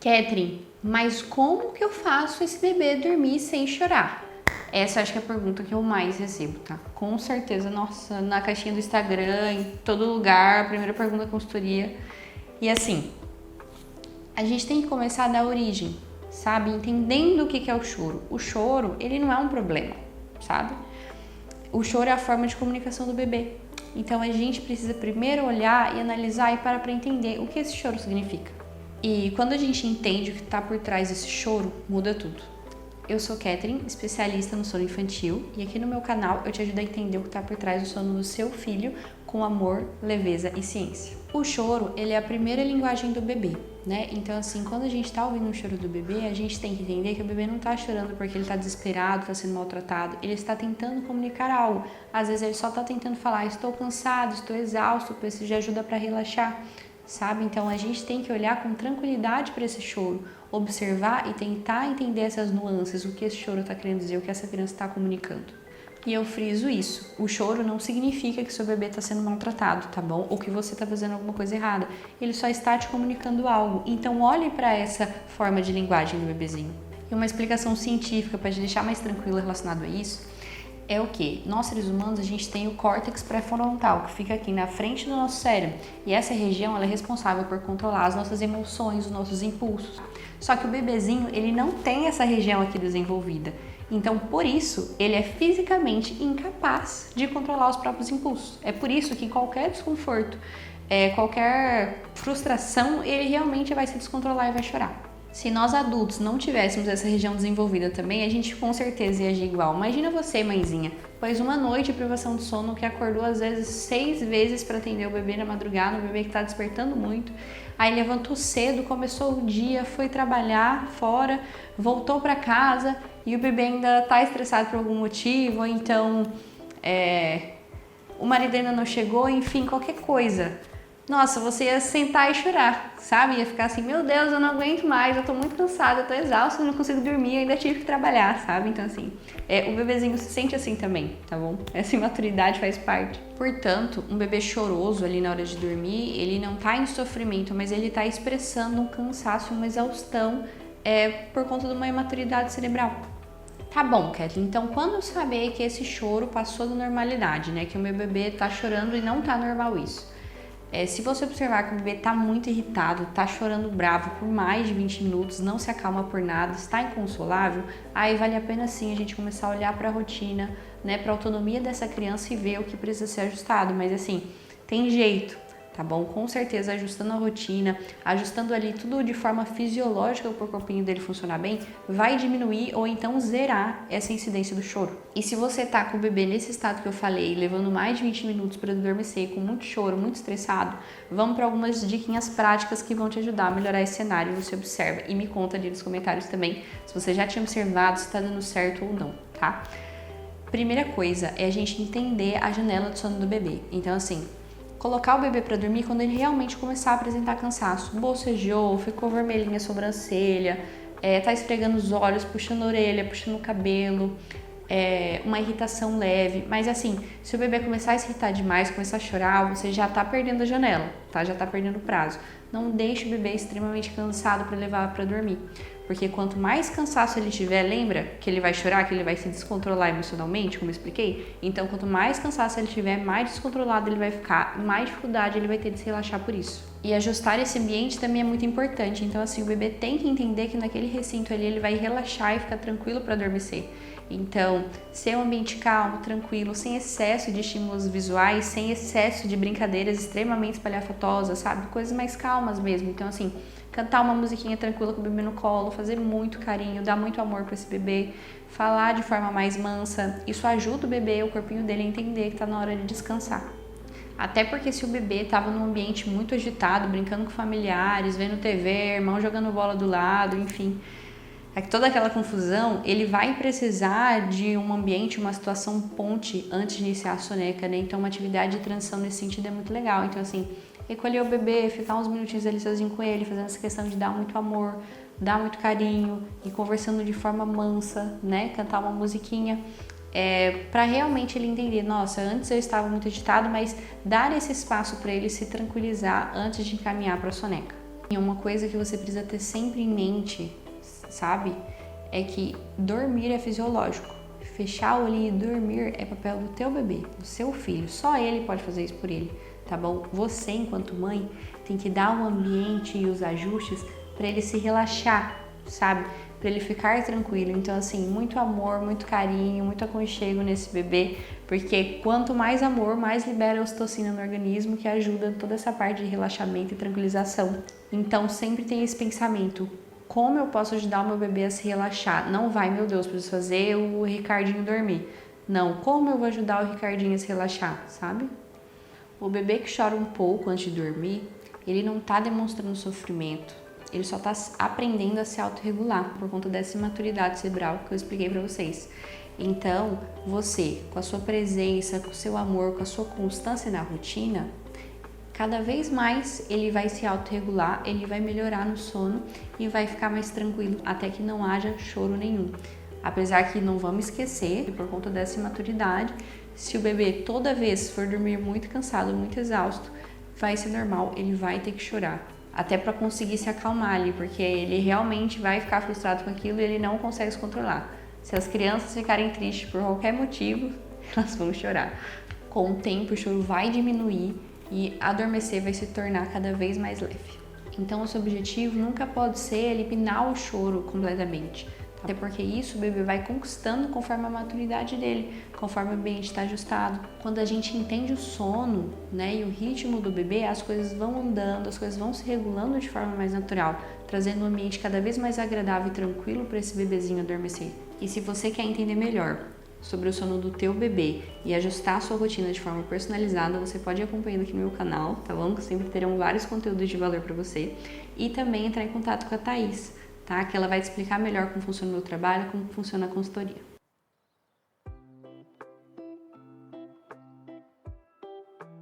Catherine, mas como que eu faço esse bebê dormir sem chorar? Essa acho que é a pergunta que eu mais recebo, tá? Com certeza, nossa, na caixinha do Instagram, em todo lugar, a primeira pergunta da consultoria. E assim, a gente tem que começar a dar origem, sabe? Entendendo o que é o choro. O choro, ele não é um problema, sabe? O choro é a forma de comunicação do bebê. Então a gente precisa primeiro olhar e analisar e parar para entender o que esse choro significa. E quando a gente entende o que está por trás desse choro, muda tudo. Eu sou Catherine, especialista no sono infantil, e aqui no meu canal eu te ajudo a entender o que está por trás do sono do seu filho com amor, leveza e ciência. O choro, ele é a primeira linguagem do bebê, né? Então assim, quando a gente está ouvindo o choro do bebê, a gente tem que entender que o bebê não está chorando porque ele está desesperado, está sendo maltratado, ele está tentando comunicar algo. Às vezes ele só está tentando falar, estou cansado, estou exausto, preciso de ajuda para relaxar. Sabe? Então a gente tem que olhar com tranquilidade para esse choro, observar e tentar entender essas nuances, o que esse choro está querendo dizer, o que essa criança está comunicando. E eu friso isso, o choro não significa que seu bebê está sendo maltratado, tá bom? Ou que você está fazendo alguma coisa errada, ele só está te comunicando algo. Então olhe para essa forma de linguagem do bebezinho. E uma explicação científica para te deixar mais tranquilo relacionado a isso, é o que? Nós, seres humanos, a gente tem o córtex pré-frontal, que fica aqui na frente do nosso cérebro. E essa região ela é responsável por controlar as nossas emoções, os nossos impulsos. Só que o bebezinho, ele não tem essa região aqui desenvolvida. Então, por isso, ele é fisicamente incapaz de controlar os próprios impulsos. É por isso que qualquer desconforto, qualquer frustração, ele realmente vai se descontrolar e vai chorar. Se nós adultos não tivéssemos essa região desenvolvida também, a gente com certeza ia agir igual. Imagina você, mãezinha, após uma noite de privação de sono que acordou às vezes 6 vezes para atender o bebê na madrugada, o bebê que está despertando muito, aí levantou cedo, começou o dia, foi trabalhar fora, voltou para casa e o bebê ainda está estressado por algum motivo, ou então o marido ainda não chegou, enfim, qualquer coisa. Nossa, você ia sentar e chorar, sabe? Ia ficar assim, meu Deus, eu não aguento mais, eu tô muito cansada, eu tô exausta, eu não consigo dormir, eu ainda tive que trabalhar, sabe? Então assim, o bebezinho se sente assim também, tá bom? Essa imaturidade faz parte. Portanto, um bebê choroso ali na hora de dormir, ele não tá em sofrimento, mas ele tá expressando um cansaço, uma exaustão por conta de uma imaturidade cerebral. Tá bom, Kathleen, então quando eu saber que esse choro passou da normalidade, né? Que o meu bebê tá chorando e não tá normal isso. Se você observar que o bebê está muito irritado, está chorando bravo por mais de 20 minutos, não se acalma por nada, está inconsolável, aí vale a pena sim a gente começar a olhar para a rotina, né, para a autonomia dessa criança e ver o que precisa ser ajustado. Mas assim, tem jeito, tá bom? Com certeza, ajustando a rotina, ajustando ali tudo de forma fisiológica para o corpinho dele funcionar bem, vai diminuir ou então zerar essa incidência do choro. E se você tá com o bebê nesse estado que eu falei, levando mais de 20 minutos para adormecer, com muito choro, muito estressado, vamos para algumas diquinhas práticas que vão te ajudar a melhorar esse cenário. Você observa e me conta ali nos comentários também se você já tinha observado se tá dando certo ou não, tá? Primeira coisa é a gente entender a janela de sono do bebê. Então assim, colocar o bebê para dormir quando ele realmente começar a apresentar cansaço. Bocejou, ficou vermelhinha a sobrancelha, tá esfregando os olhos, puxando a orelha, puxando o cabelo, uma irritação leve. Mas assim, se o bebê começar a se irritar demais, começar a chorar, você já tá perdendo a janela, tá? Já tá perdendo o prazo. Não deixe o bebê extremamente cansado para levar para dormir. Porque quanto mais cansaço ele tiver, lembra que ele vai chorar, que ele vai se descontrolar emocionalmente, como eu expliquei? Então, quanto mais cansaço ele tiver, mais descontrolado ele vai ficar, mais dificuldade ele vai ter de se relaxar por isso. E ajustar esse ambiente também é muito importante. Então, assim, o bebê tem que entender que naquele recinto ali ele vai relaxar e ficar tranquilo para adormecer. Então, ser um ambiente calmo, tranquilo, sem excesso de estímulos visuais, sem excesso de brincadeiras extremamente espalhafatosas, sabe? Coisas mais calmas mesmo. Então, assim, cantar uma musiquinha tranquila com o bebê no colo, fazer muito carinho, dar muito amor para esse bebê, falar de forma mais mansa. Isso ajuda o bebê, o corpinho dele a entender que tá na hora de descansar. Até porque se o bebê estava num ambiente muito agitado, brincando com familiares, vendo TV, irmão jogando bola do lado, enfim, toda aquela confusão, ele vai precisar de um ambiente, uma situação ponte antes de iniciar a soneca, né? Então uma atividade de transição nesse sentido é muito legal. Então assim, recolher o bebê, ficar uns minutinhos ali sozinho com ele, fazendo essa questão de dar muito amor, dar muito carinho e conversando de forma mansa, né? Cantar uma musiquinha. Para realmente ele entender, nossa, antes eu estava muito agitado, mas dar esse espaço para ele se tranquilizar antes de encaminhar para a soneca. E uma coisa que você precisa ter sempre em mente, sabe? É que dormir é fisiológico. Fechar o olhinho e dormir é papel do teu bebê, do seu filho. Só ele pode fazer isso por ele, tá bom? Você, enquanto mãe, tem que dar o ambiente e os ajustes para ele se relaxar, sabe? Para ele ficar tranquilo. Então, assim, muito amor, muito carinho, muito aconchego nesse bebê, porque quanto mais amor, mais libera ocitocina no organismo, que ajuda toda essa parte de relaxamento e tranquilização. Então, sempre tem esse pensamento: como eu posso ajudar o meu bebê a se relaxar? Não vai, meu Deus, preciso fazer o Ricardinho dormir. Não, como eu vou ajudar o Ricardinho a se relaxar, sabe? O bebê que chora um pouco antes de dormir, ele não tá demonstrando sofrimento. Ele só tá aprendendo a se autorregular por conta dessa imaturidade cerebral que eu expliquei para vocês. Então, você, com a sua presença, com o seu amor, com a sua constância na rotina, cada vez mais ele vai se autorregular, ele vai melhorar no sono e vai ficar mais tranquilo até que não haja choro nenhum. Apesar que não vamos esquecer que por conta dessa imaturidade, se o bebê toda vez for dormir muito cansado, muito exausto, vai ser normal, ele vai ter que chorar. Até para conseguir se acalmar ali, porque ele realmente vai ficar frustrado com aquilo e ele não consegue se controlar. Se as crianças ficarem tristes por qualquer motivo, elas vão chorar. Com o tempo, o choro vai diminuir e adormecer vai se tornar cada vez mais leve. Então, o seu objetivo nunca pode ser eliminar o choro completamente. Até porque isso o bebê vai conquistando conforme a maturidade dele, conforme o ambiente está ajustado. Quando a gente entende o sono, né, e o ritmo do bebê, as coisas vão andando, as coisas vão se regulando de forma mais natural, trazendo um ambiente cada vez mais agradável e tranquilo para esse bebezinho adormecer. E se você quer entender melhor sobre o sono do teu bebê e ajustar a sua rotina de forma personalizada, você pode ir acompanhando aqui no meu canal, tá bom? Sempre terão vários conteúdos de valor para você. E também entrar em contato com a Thaís, tá? Que ela vai te explicar melhor como funciona o meu trabalho, como funciona a consultoria.